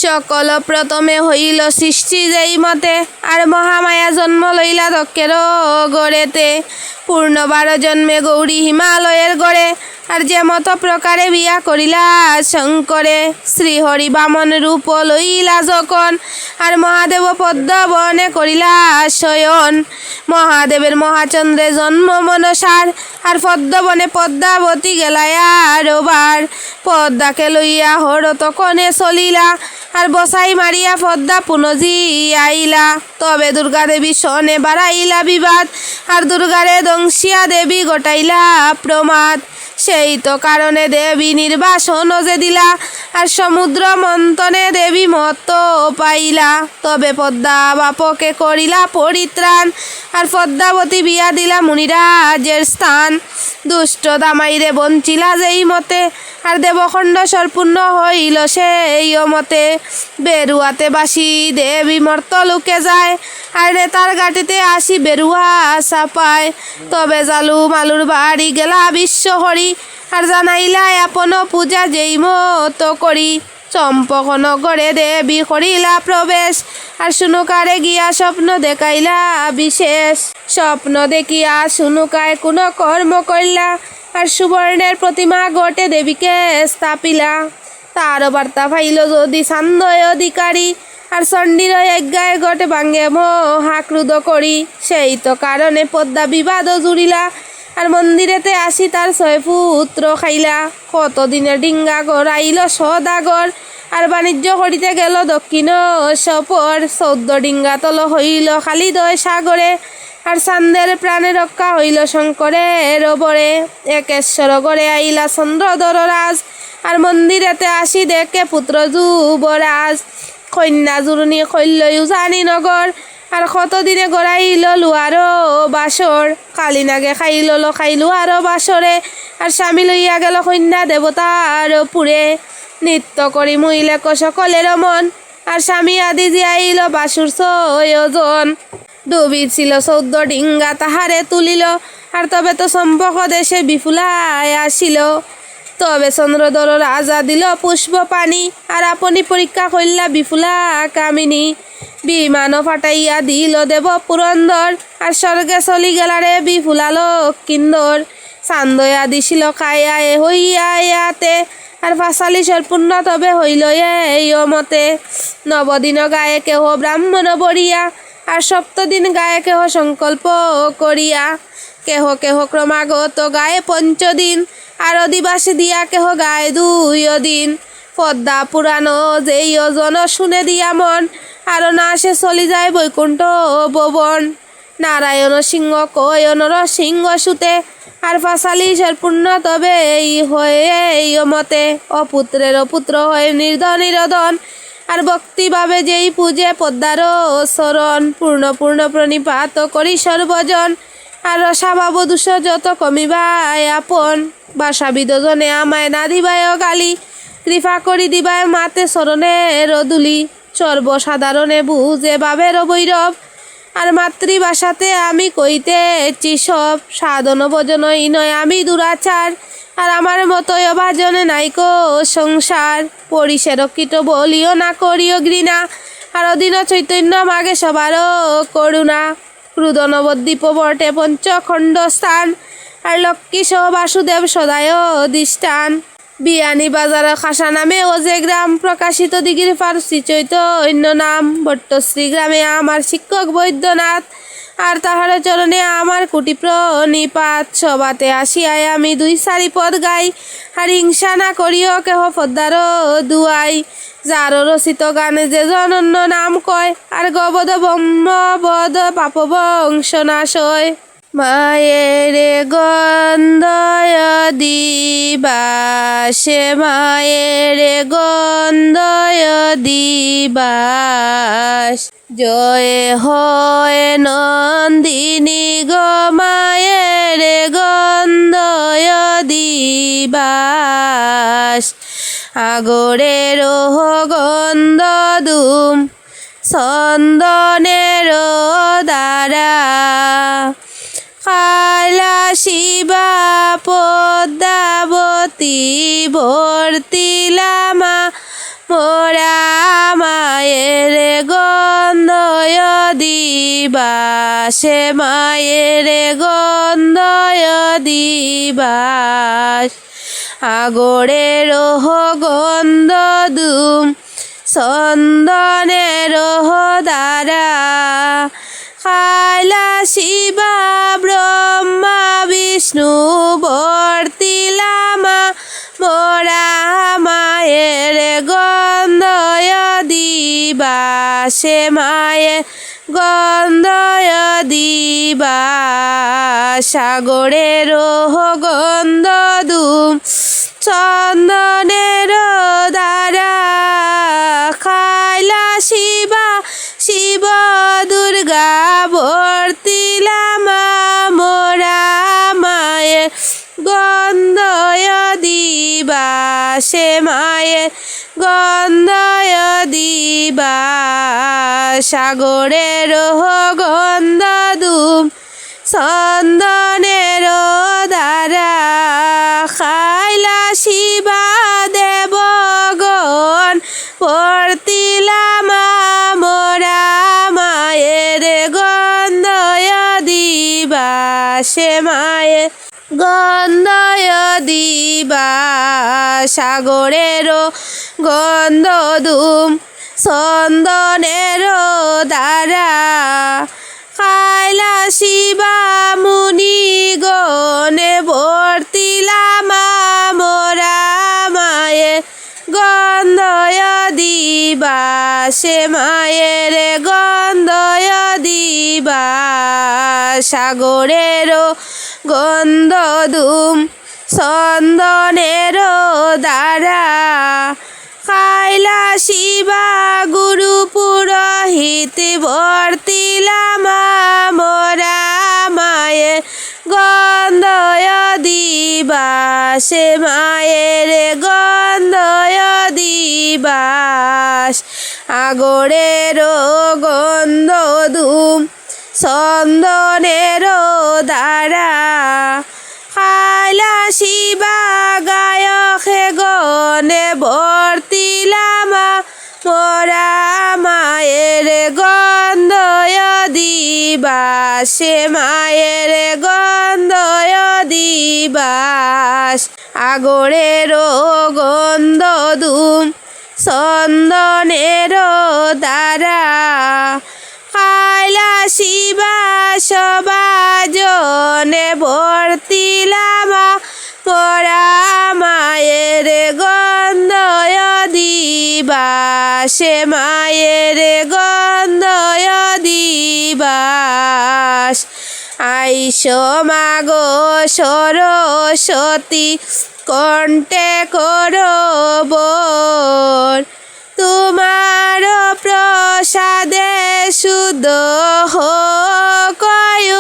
সকল প্রথমে হইল সৃষ্টি যেই মতে, আর মহামায়া জন্ম লইলা দক্ষের গড়েতে। পূর্ণ 12 জন্মে গৌরী হিমালয়ের গড়ে, আর যে মত প্রকারে বিয়া করিলা শঙ্করে। শ্রীহরি বামন রূপ লইলা যখন, আর মহাদেব পদ্মবনে করিলা শয়ন। মহাদেবের মহাচন্দ্রে জন্ম মনসার, আর পদ্মবনে পদ্মাবতী গেলায়া রোবার। পদ্মাকে লইয়া হর তখনে চলিলা, আর বসাই মারিয়া পদ্মা পুনজি আইলা। তবে দুর্গা দেবী সনে বাড়াইলা বিবাদ, আর দুর্গারে দংশিয়া দেবী গোটাইলা প্রমাদ। সেই তো কারণে দেবী নির্বাসন যে দিলা, আর সমুদ্র মন্থনে দেবী মত পাইলা। তবে পদ্মা বাপকে করিলা পরিত্রাণ, আর পদ্মাবতী বিয়া দিলা মুনিরাজের স্থান। দুষ্ট দামাইরে বঞ্চিলা যেই মতে, আর দেবখণ্ড সম্পূর্ণ হইল সেই মতে। বেরুয়াতে বাসি দেবী মর্তলোকে যায়, আর নেতার গাটিতে আসি বেরুয়া চাপায়। তবে জালু মালুর বাড়ি গেলা বিশ্বহরি, আর জানাইলা আপন পূজা যেই মতো করি। চম্পক নগরে দেবী করিলা প্রবেশ, আর সুনুকারে গিয়া স্বপ্ন দেখাইলা বিশেষ। স্বপ্ন দেখিয়া সুনুকায় কোন কর্ম করিলা, আর সুবর্ণের প্রতিমা গটে দেবীকে স্থাপিলা। তার বার্তা পাইল যদি ছান্দয় অধিকারী, আর চণ্ডীর যজ্ঞায় গটে ভাঙ্গে মহাক্রুদ করি। সেই তো কারণে পদ্মা বিবাদ জুড়িলা, আর মন্দিরেতে আসি তার 6 পুত্র খাইলা। কতদিনের ডিঙ্গা গড়াইল সদাগর, আর বাণিজ্য করিতে গেল দক্ষিণ সপর। 14 ডিঙ্গা তল হইল খালিদয় সাগরে, আর চান্দের প্রাণে রক্ষা হইল শঙ্করের বরে। একেশ্বর গড়ে আইলা চন্দ্রধর রাজ, আর মন্দিরেতে আসি দেখে পুত্র যুবরাজ। কন্যা জুরুনি কইল উজানি নগর, আর কতদিনে গড়াইল লুয়ার বাসর। কালিনাগে খাইল লখাই লুয়ার বাসরে, আর স্বামী লইয়া গেল কন্যা দেবতার পুরে। নৃত্য করি মহিলাক সকলের মন, আর স্বামী আদি জিয়াইল বাসুর 6 জন। ডুবিছিল 14 ডিঙ্গা তাহারে তুলিল, আর তবে তো চম্পক দেশে বিফুলায় আসিল। তবে চন্দ্রধর রাজা দিল পুষ্প পানি, আর আপনি পরীক্ষা করিলা বিফুলা কামিনী। বিমান ফাটাইয়া দিল দেব পুরন্দর, আর স্বর্গে চলি গেলারে বিফুলা লক্ষিন্দর। চান্দয়া দিছিল খাইয়া এ হইয়া ইয়াতে, আর পাঁচালি সম্পূর্ণ তবে হইল এই মতে। 9 দিন গায়ে কেহ ব্রাহ্মণ বরিয়া, আর 7 দিন গায়ে কেহ সংকল্প করিয়া। কেহ কেহ ক্রমাগত গায়ে 5 দিন, আর অধিবাসী দিয়া কেহ গায়ে 2 দিন। পদ্মা পুরাণ যেই জন শুনে দিয়া মন, আর না সে চলি যায় বৈকুণ্ঠ ভবন। নারায়ণ সিংহ কয় নরসিংহ সুতে, আর পাঁচালি সম্পূর্ণ তবে এই হয়ে এই মতে। অপুত্রের অপুত্র হয়ে নির্ধন নিরধন, আর ভক্তিভাবে যেই পূজে পদ্মার শরণ। পূর্ণ পূর্ণ প্রণিপাত করি সর্বজন, আর রসাভাব দোষ যত কমিবায় আপন। ভাষাবিদ জনে আমায় না দিবায় গালি, কৃপা করি দিবায় মাতে চরণের ধুলি। সর্বসাধারণে বুঝে ভাবের বৈরব, আর মাতৃভাষাতে আমি কইতেছি সব। সাধন ভজন নয় আমি দুরাচার, আর আমার মতোই অভাজনে নাইকো সংসার। পরিসের কীট বলিও না করিও ঘৃণা, আর অধীন চৈতন্য মাগে সবারও করুণা। ক্রুদ নবদ্বীপ বটে 5 স্থান, আর লক্ষ্মী সহ বাসুদেব সদায় অধিষ্ঠান। বিয়ানী বাজার খাসা নামে ও যে গ্রাম, প্রকাশিত দিঘির ফার্সি চৈতন্য নাম। ভট্টশ্রী গ্রামে আমার শিক্ষক বৈদ্যনাথ, আর তাহার চরণে আমার কোটি প্রণিপাত। সবাতে আসিয়ায় আমি 2-4 পদ গাই, আর হিংসা না করিও কেহ পদ্মার দুয়াই। যার রচিত গানে যে জনন্য নাম কয়, আর গবদ ব্রহ্মবদ পাপ বংশ নাশয়। মায়ের গন্ধয় দিবাসে, মায়ের গন্ধয় দিবাস। জয় হয় নন্দিনী গো, মায়ের গন্ধয় দিবাস। আগরের গন্ধ দুম চন্দনের দ্বারা, কালা শিবা পদ্মাবতী ভর্তিলামা মোরা দিবাসে মায়ের গন্ধয় দিবাস আগরের গন্ধ দুম চন্দনের দ্বারা খাইলা শিবা ব্রহ্মা বিষ্ণু বর্তিলামা মোরা মায়ের গন্ধয় দিবাসে মায়ের গন্ধয় দিবাস সাগরের গন্ধ দুম চন্দনের দ্বারা খাইলা শিবা শিব দুর্গা বর্তিলামা মোরা মায়ের গন্ধয় দিবাসে মায়ের গন্ধয় দিবাস সাগরের গন্ধ দুম চন্দনের দ্বারা খাইলা শিবা দেবগণ বর্তিলামা মোরা মায়ের গন্ধয় দিবাসে মায়ের গন্ধয় দিবাস সাগরের গন্ধ দুম চন্দনের দ্বারা খাইলা শিবা মুনি গণে বর্তিলামা মোরা মায়ের গন্ধয় দিবাসে মায়ের গন্ধয় দিবাস সাগরের গন্ধ দুম চন্দনের দ্বারা খাইলা শিবা গুরু পুরোহিত বর্তিলামা মোরা মায়ের গন্ধয় দিবাসে মায়ের গন্ধয় দিবাস আগরের গন্ধ দুম চন্দনের দ্বারা খাইলা শিবা গায়কে গণে বর্তিলামা মোরা মায়ের গন্ধয় দিবাসে মায়ের গন্ধয় দিবাস আগরের গন্ধ দুম চন্দনের দ্বারা খাইলা শিবা সবাজনে বর্তিলামা মোরা মায়ের গন্ধয় দিবাসে মায়ের গন্ধয় দিবাস আইস মাগো সরস্বতী কণ্ঠে করবর তোমার প্রসাদে শুদ্ধ কয়ু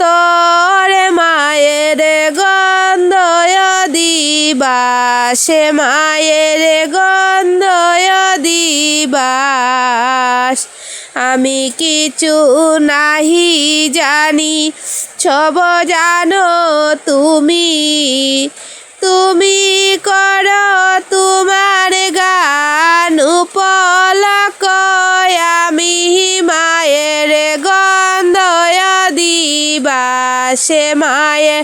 তোর মায়ের গন্ধয় দিবাসে মায়ের গন্ধয় দিবাস আমি কিছু নাহি জানি সব জানো তুমি তুমি কর তোমার গান উপলক আমি মায়ের গন্ধয় দিবাসে মায়ের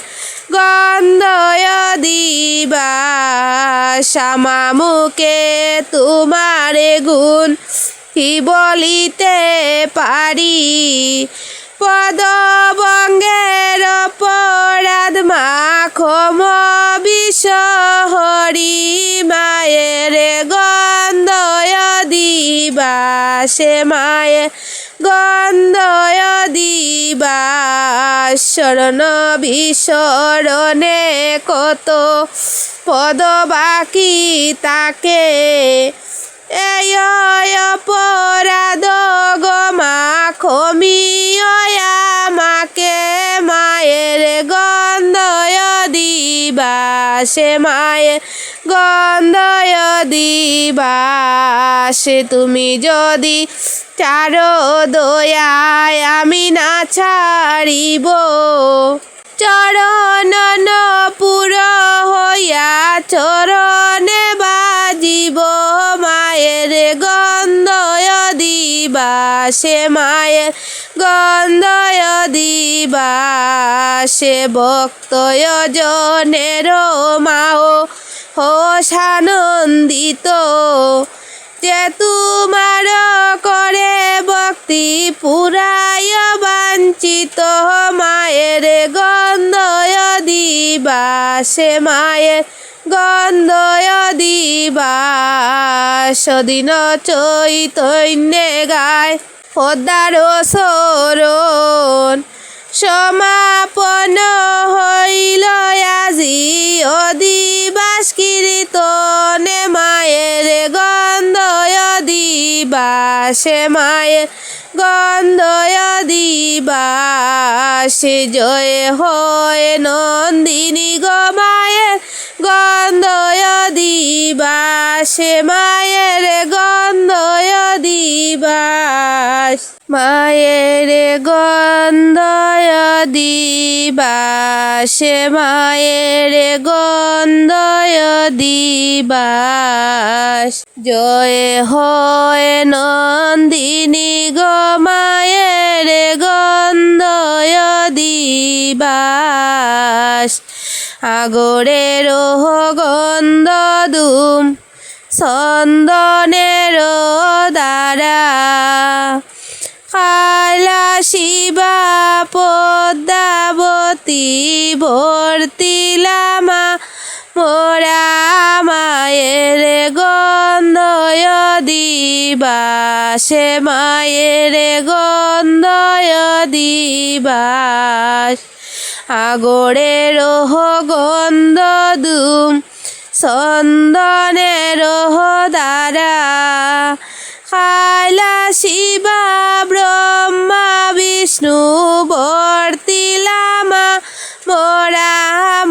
গন্ধয় দিবাস আমা মুখে তোমার গুণ কি বলিতে পারি পদবঙ্গের অপরাধ মাখম বিশ্বহরি মায়ের গন্ধয় দিবাসে মায়ের গন্ধয় দিবাস শরণ বিশরণে কত পদ বাকি তাকে এই অপরাধ গমা ক্ষমিয় আমাকে মায়ের গন্ধয় দিবাসে মায়ের গন্ধয় দিবাসে তুমি যদি চারো দয়ায় আমি না ছাড়িব চরণ পুর হইয়া চরণে বাজিব মায়ের গন্ধয় দিবাসে মায়ের গন্ধয় দিবাসে ভক্তয় জনের মাও সানন্দিত যে তোমার করে ভক্তি পুরায় বাঞ্ছিত মায়ের গন্ধয় দিবাসে মায়ের গন্ধয় দিবাস দিন চৈতন্যে গায় পদ্মার শরণ সমাপন হইল আজি অদিবাস কীর্তনে মায়ের গন্ধয় দিবাসে মায়ের গন্ধয় দিবাসে জয় হয় নন্দিনী গো মায়ের গন্ধয় দিবাসে মায়ের গন্ধয় দিবাস মায়ের গন্ধয় দিবাসে মায়ের গন্ধয় দিবাস জয় হয় নন্দিনী গো মায়ের গন্ধয় দিবাস আগরের গন্ধ দুম চন্দনের দ্বারা কালা শিবা পদ্মাবতী ভর্তিলামা মোরা মায়ের গন্ধয় দিবাসে মায়ের গন্ধয় দিবাস আগরের গন্ধ দুম চন্দনের দ্বারা কালা শিবা ব্রহ্মা বিষ্ণু ভর্তিলামা মোরা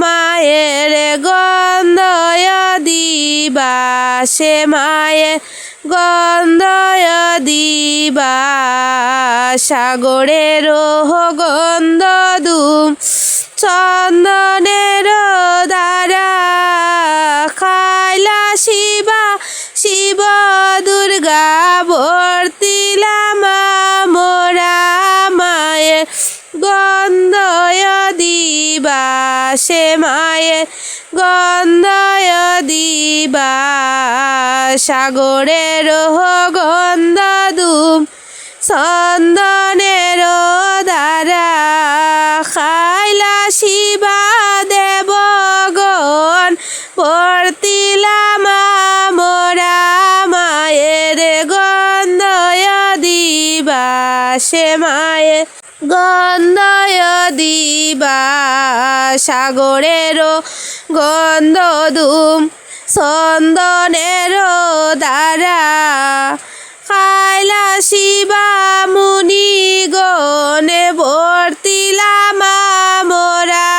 মায়ের গন্ধয় দিবাসে মায়ের গন্ধয় দিবাস সাগরের গন্ধ দুম চন্দনের দ্বারা কালা শিবা শিব দুর্গা ভর্তিলামা মোরা মায়ের গন্ধয় দিবাসে মায়ের গন্ধয় দিবাস সাগরের গন্ধ দুম চন্দনের দ্বারা কালা শিবা দেবগণ ভর্তিলামা মোরা মায়ের গন্ধয় দিবাসে মায়ের গন্ধয় দিবাস সাগরের গন্ধ দুম চন্দনের দ্বারা কালা শিবা মুনি গণে ভর্তিলামা মোরা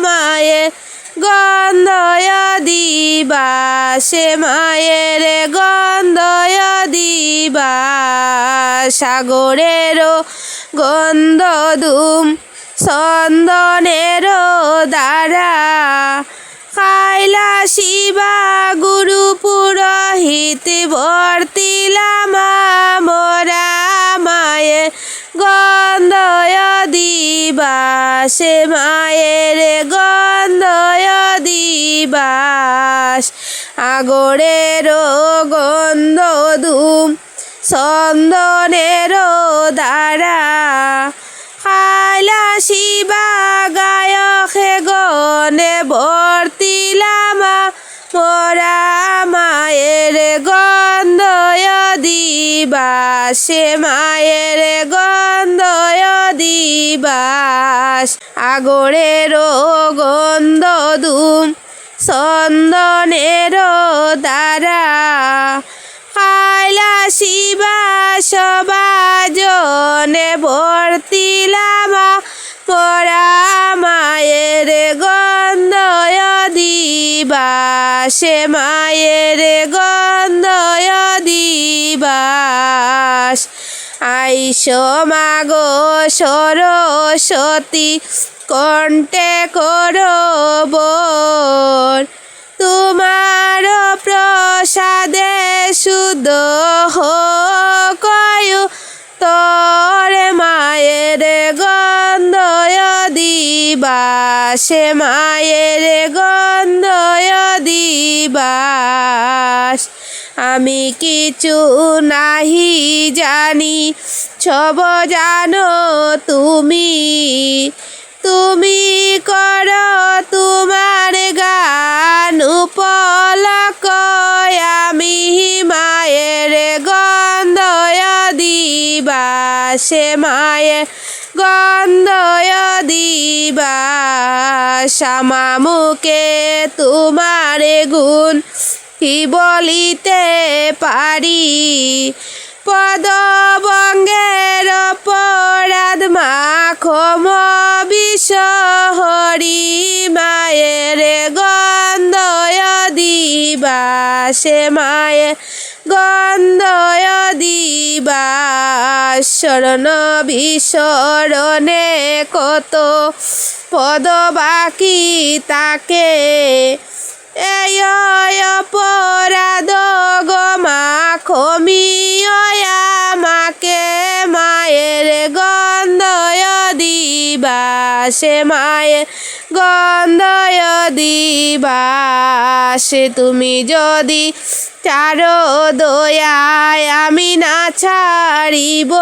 মায়ের গন্ধয় দিবাসে মায়ের গন্ধয় দিবাস সাগরের গন্ধ দুম চন্দনের দ্বারা কালা শিবা গুরু পুরোহিত ভর্তিলামা মোরা মায়ের গন্ধয় দিবাসে মায়ের গন্ধয় দিবাস আগরের গন্ধ দুম চন্দনের দ্বারা কালা শিবা গায়কে গণে ভর্তিলামা মোরা মায়ের গন্ধয় দিবাসে মায়ের গন্ধয় দিবাস আগরের গন্ধ দুম চন্দনের দ্বারা কালা শিবা সবাজনে ভর্তিলামা মোরা মায়ের গন্ধয় দিবাসে মায়ের গন্ধয় দিবাস আইস মাগো সরস্বতী কণ্ঠে করব তোমার প্রসাদে শুদ্ধ হোক দিবাসে মায়ের গন্ধয় দিবাস। আমি কিছু নাহি জানি, সব জানো তুমি। তুমি কর তোমার গান উপলক, আমি মায়ের গন্ধয় দিবাসে মায়ের গন্ধয় দিবাস। আমা মুখে তোমার গুণ কি বলিতে পারি, পদবঙ্গের অপরাধ মাখম বিষহরি। মায়ের গন্ধয় দিবাসে মায়ের গন্ধয় দিবাস। শরণ বিশরণে কত পদ বাকি তাকে, এই অপরাধ গমা ক্ষমিয় আমাকে। মায়ের গন্ধয় দিবাসে মায়ের গন্ধয় দিবাস। তুমি যদি চারো দয়ায় আমি না ছাড়িব,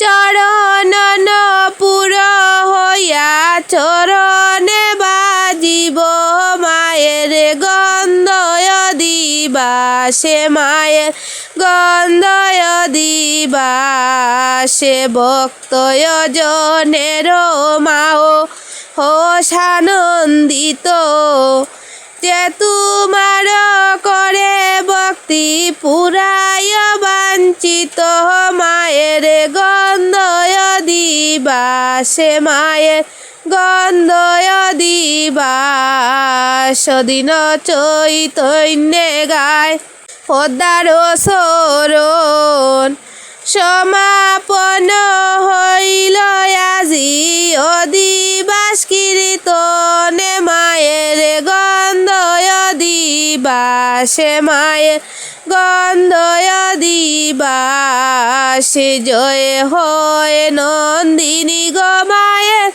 চরণ পুর হইয়া চরণে বাজিব। মায়ের গন্ধয় দিবাসে মায়ের গন্ধয় দিবাসে। ভক্তয় জনের মাও হোসানন্দিত, যে তোমার করে ভক্তি পুরায় বাঞ্ছিত। মায়ের গন্ধয় দিবাসে মায়ের গন্ধয় দিবাস। দিন চৈতন্যে গায় পদ্মার শরণ, সমাপন হইল আজি অদিবাস কীর্তনে। মায়ের গন্ধয় দিবাসে মায়ের গন্ধয় দিবাস। জয় হয় নন্দিনী গো মায়ের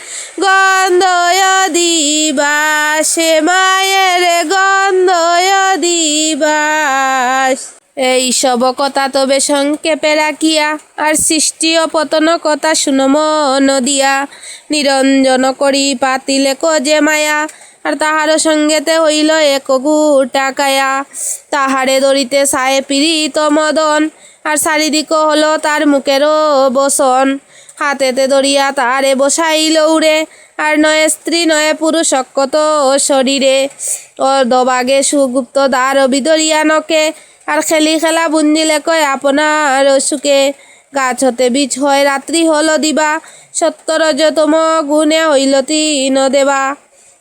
গন্ধয় দিবাসে মায়ের গন্ধয় দিবাস। এই সব কথা তবে সংক্ষেপে রাখিয়া, আর সৃষ্টি ও পতন কথা শুনো মন দিয়া। নিরঞ্জন করি পাতিলে যে মায়া, আর তাহার সঙ্গেতে হইল এক গোটা কায়া। তাহারে ধরিতে সায়ে পীড়িত মদন, আর চারিদিক হলো তার মুখেরও বসন। হাতেতে ধরিয়া তারে বসাইল উড়ে, আর নয় স্ত্রী নয় পুরুষ অক্ষত শরীরে। অর্ধভাগে সুগুপ্ত দ্বার বিদরিয়া নকে, আর খেলি খেলা বুঞ্জিলে কয় আপনার সুখে। গাছ হতে বীজ হয় রাত্রি হল দিবা, সত্য রজতম গুণে হইল তিন দেবা।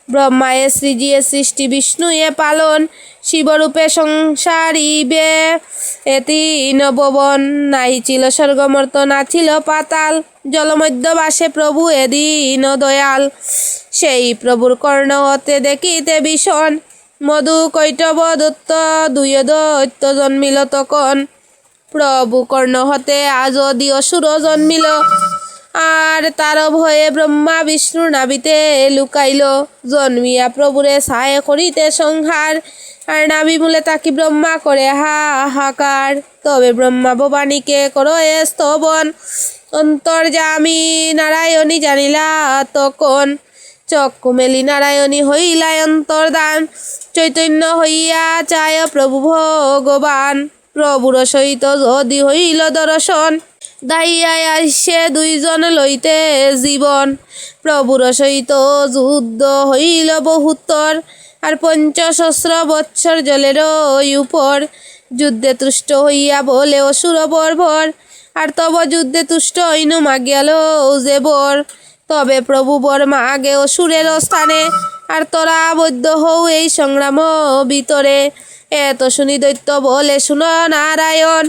ব্রহ্মায়ে সৃজিয়ে সৃষ্টি, বিষ্ণুয়ে পালন, শিবরূপে সংসারিবে এ তিন ভুবন। নাহি ছিল স্বর্গমর্ত না ছিল পাতাল, জলমধ্য বাসে প্রভু এদিন দয়াল। সেই প্রভুর কর্ণ হতে দেখিতে ভীষণ, মধু কৈটব দত্ত দুই দৈত্য জন্মিল তখন। প্রভু কর্ণ হতে আজদি অসুর জন্মিল, আর তার ভয়ে ব্রহ্মা বিষ্ণুর নাভিতে লুকাইল। জন্মিয়া প্রভুরে ছায় করিতে সংহার, আর নাভি মূলে তাকি ব্রহ্মা করে হাহাকার। তবে ব্রহ্মা ভবানীকে করয়ে স্তবন, অন্তর্যামী নারায়ণী জানিলা তখন। চক্ষু মেলি নারায়ণী হইলা অন্তর্দান, চৈতন্য হইয়া চায় প্রভু ভগবান। প্রভুর সহিত যদি হইল দর্শন, দাইয়ায় আসে দুইজন লইতে জীবন। প্রভুর সহিত যুদ্ধ হইল বহুত্তর, আর ৫০০০ বৎসর জলের উপর। যুদ্ধে তুষ্ট হইয়া বলে অসুর বর্বর, আর তব যুদ্ধে তুষ্ট হইনু মাগিয়াল যে বর। তবে প্রভু বর মাগে অসুরের স্থানে, আর তোরা আবদ্ধ হও এই সংগ্রাম ভিতরে। এত শুনি দৈত্য বলে শুনো নারায়ণ,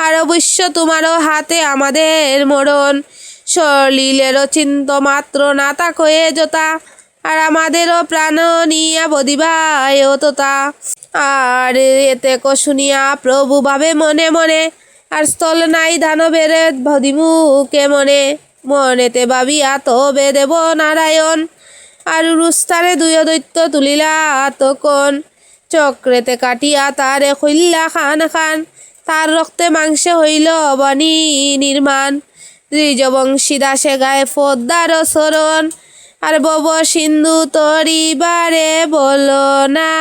আর অবশ্য তোমারও হাতে আমাদের মরণ। সলিলেরও চিন্ত মাত্র না তাকয়ে যথা, আর আমাদেরও প্রাণ নিয়া বদিবায় তোতা। আর এতে শুনিয়া প্রভু ভাবে মনে মনে, আর স্থল নাই দানবের ভদিমুখে মনে। মনেতে ভাবিয়া তবে দেব নারায়ণ, আর রুস্তারে দুই দৈত্য তুলিলা তখন চক্রেতে কাটিয়া তারে খইল্লা খান খান তার রক্তে মাংসে হইল বাণী নির্মাণ দ্বিজবংশী দাসে গায়ে ফোদ্দার সরণ আর বব সিন্ধু তরিবারে বলো না